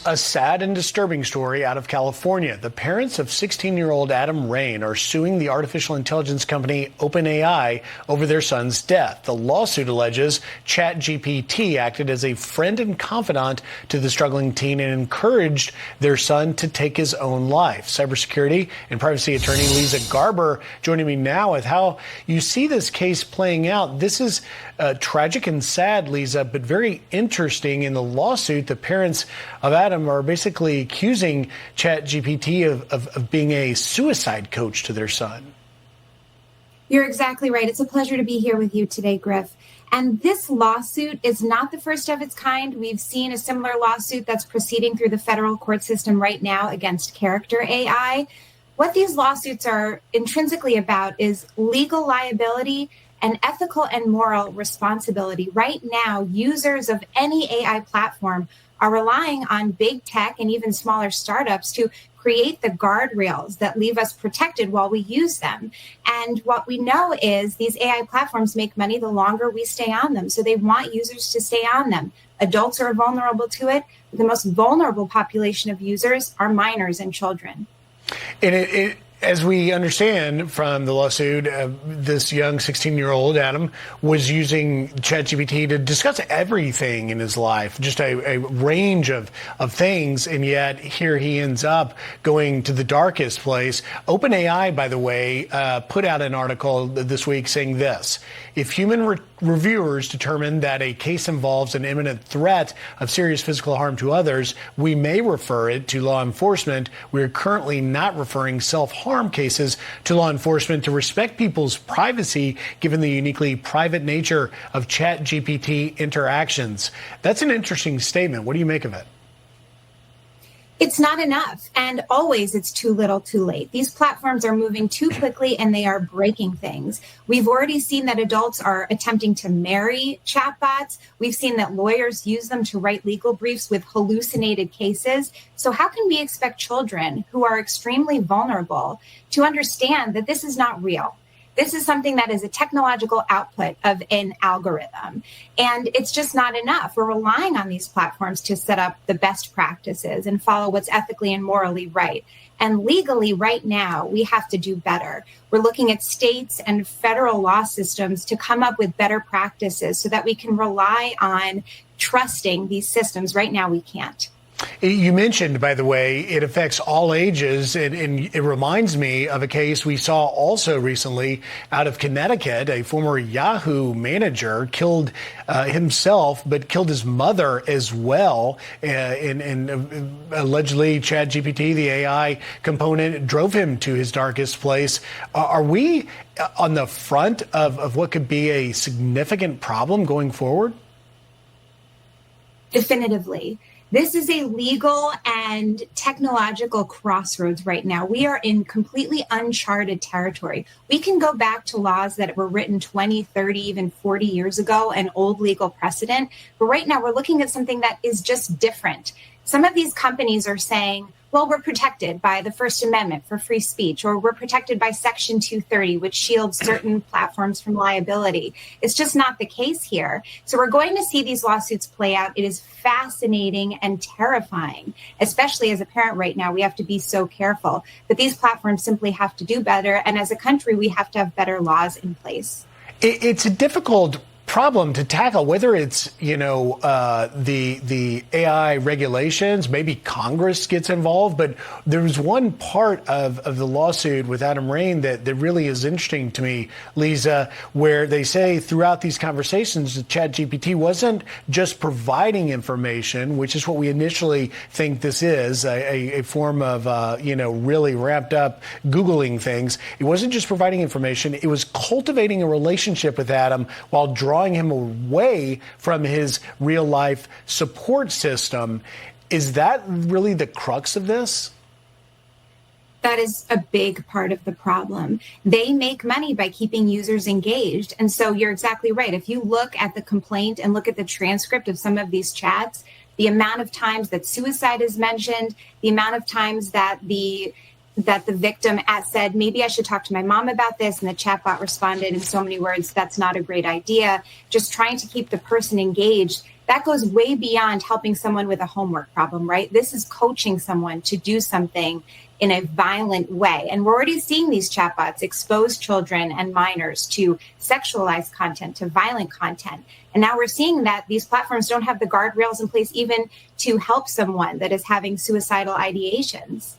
A sad and disturbing story out of California. The parents of 16-year-old Adam Rain are suing the artificial intelligence company OpenAI over their son's death. The lawsuit alleges ChatGPT acted as a friend and confidant to the struggling teen and encouraged their son to take his own life. Cybersecurity and privacy attorney Leeza Garber joining me now with how you see this case playing out. This is tragic and sad, Leeza, but very interesting. In the lawsuit, the parents of Adam are basically accusing ChatGPT of being a suicide coach to their son. You're exactly right. It's a pleasure to be here with you today, Griff. And this lawsuit is not the first of its kind. We've seen a similar lawsuit that's proceeding through the federal court system right now against Character AI. What these lawsuits are intrinsically about is legal liability and ethical and moral responsibility. Right now, users of any AI platform are relying on big tech and even smaller startups to create the guardrails that leave us protected while we use them. And what we know is these AI platforms make money the longer we stay on them. So they want users to stay on them. Adults are vulnerable to it. The most vulnerable population of users are minors and children. And as we understand from the lawsuit, this young 16-year-old Adam was using ChatGPT to discuss everything in his life, just a range of things, and yet here he ends up going to the darkest place. OpenAI, by the way, put out an article this week saying this: if human reviewers determine that a case involves an imminent threat of serious physical harm to others, we may refer it to law enforcement. We are currently not referring self-harm cases to law enforcement to respect people's privacy, given the uniquely private nature of ChatGPT interactions. That's an interesting statement. What do you make of it? It's not enough. And always it's too little too late. These platforms are moving too quickly and they are breaking things. We've already seen that adults are attempting to marry chatbots. We've seen that lawyers use them to write legal briefs with hallucinated cases. So how can we expect children who are extremely vulnerable to understand that this is not real? This is something that is a technological output of an algorithm, and it's just not enough. We're relying on these platforms to set up the best practices and follow what's ethically and morally right. And legally, right now, we have to do better. We're looking at states and federal law systems to come up with better practices so that we can rely on trusting these systems. Right now, we can't. You mentioned, by the way, it affects all ages, and it reminds me of a case we saw also recently out of Connecticut. A former Yahoo manager killed himself, but killed his mother as well. And allegedly, ChatGPT, the AI component, drove him to his darkest place. Are we on the front of what could be a significant problem going forward? Definitively. This is a legal and technological crossroads right now. We are in completely uncharted territory. We can go back to laws that were written 20, 30, even 40 years ago, an old legal precedent. But right now we're looking at something that is just different. Some of these companies are saying, well, we're protected by the First Amendment for free speech, or we're protected by Section 230, which shields certain platforms from liability. It's just not the case here. So we're going to see these lawsuits play out. It is fascinating and terrifying, especially as a parent right now. We have to be so careful. But these platforms simply have to do better. And as a country, we have to have better laws in place. It's a difficult problem to tackle, whether it's, the AI regulations, maybe Congress gets involved. But there was one part of the lawsuit with Adam Rain that really is interesting to me, Leeza, where they say throughout these conversations that ChatGPT wasn't just providing information, which is what we initially think this is, a form of, really ramped up Googling things. It wasn't just providing information. It was cultivating a relationship with Adam while drawing him away from his real life support system. Is that really the crux of this? That is a big part of the problem. They make money by keeping users engaged. And so you're exactly right. If you look at the complaint and look at the transcript of some of these chats, the amount of times that suicide is mentioned, the amount of times that the victim said, maybe I should talk to my mom about this, and the chatbot responded in so many words, that's not a great idea. Just trying to keep the person engaged. that goes way beyond helping someone with a homework problem, right? This is coaching someone to do something in a violent way. And we're already seeing these chatbots expose children and minors to sexualized content, to violent content. And now we're seeing that these platforms don't have the guardrails in place even to help someone that is having suicidal ideations.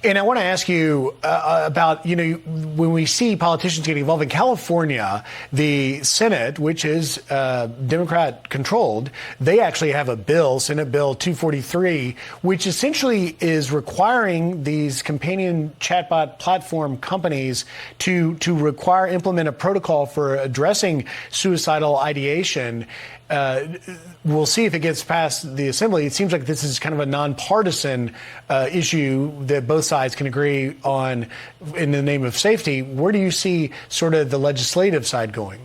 And I want to ask you about, when we see politicians getting involved in California, the Senate, which is Democrat controlled, they actually have a bill, Senate Bill 243, which essentially is requiring these companion chatbot platform companies to implement a protocol for addressing suicidal ideation. We'll see if it gets past the assembly. It seems like this is kind of a nonpartisan issue that both sides can agree on in the name of safety. Where do you see sort of the legislative side going?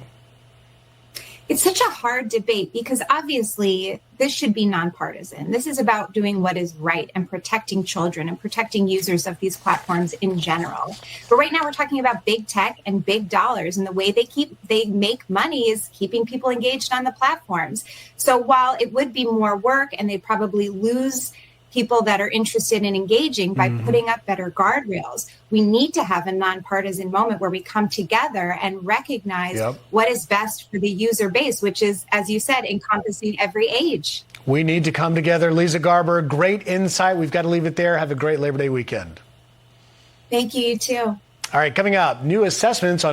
It's such a hard debate because obviously this should be nonpartisan. This is about doing what is right and protecting children and protecting users of these platforms in general. But right now we're talking about big tech and big dollars, and the way they make money is keeping people engaged on the platforms. So while it would be more work and they'd probably lose people that are interested in engaging by putting up better guardrails, we need to have a nonpartisan moment where we come together and recognize what is best for the user base, which is, as you said, encompassing every age. We need to come together. Leeza Garber, great insight. We've got to leave it there. Have a great Labor Day weekend. Thank you, you too. All right, coming up, new assessments on